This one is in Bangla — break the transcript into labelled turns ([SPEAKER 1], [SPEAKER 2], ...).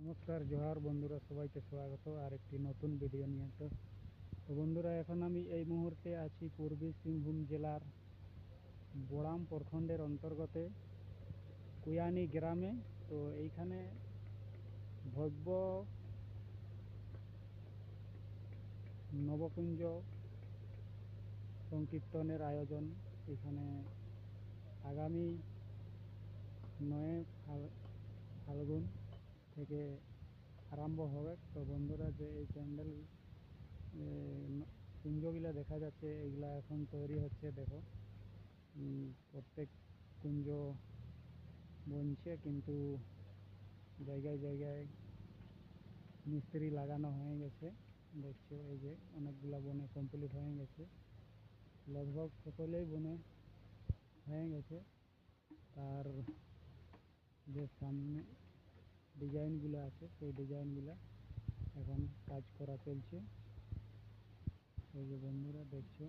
[SPEAKER 1] নমস্কার, জোহার বন্ধুরা, সবাইকে স্বাগত আর একটি নতুন ভিডিও নিয়ে। তো বন্ধুরা, এখন আমি এই মুহূর্তে আছি পূর্বী সিংভূম জেলার বোড়াম প্রখণ্ডের অন্তর্গতে কুয়ানি গ্রামে। তো এইখানে ভব্য নবকুঞ্জ সংকীর্তনের আয়োজন এখানে আগামী 9 ফাল্গুন থেকে আরম্ভ হবে। তো বন্ধুরা, যে এই প্যান্ডেল কুঞ্জগুলা দেখা যাচ্ছে, এগুলা এখন তৈরি হচ্ছে। দেখো, প্রত্যেক কুঞ্জ বনছে, কিন্তু জায়গায় জায়গায় মিস্ত্রি লাগানো হয়ে গেছে। দেখছো, এই যে অনেকগুলা বনে কমপ্লিট হয়ে গেছে, লগভগ সকলেই বনে হয়ে গেছে। তার যে সামনে ডিজাইনগুলো আছে, সেই ডিজাইনগুলো এখন কাজ করা চলছে। এই যে বন্ধুরা দেখছো,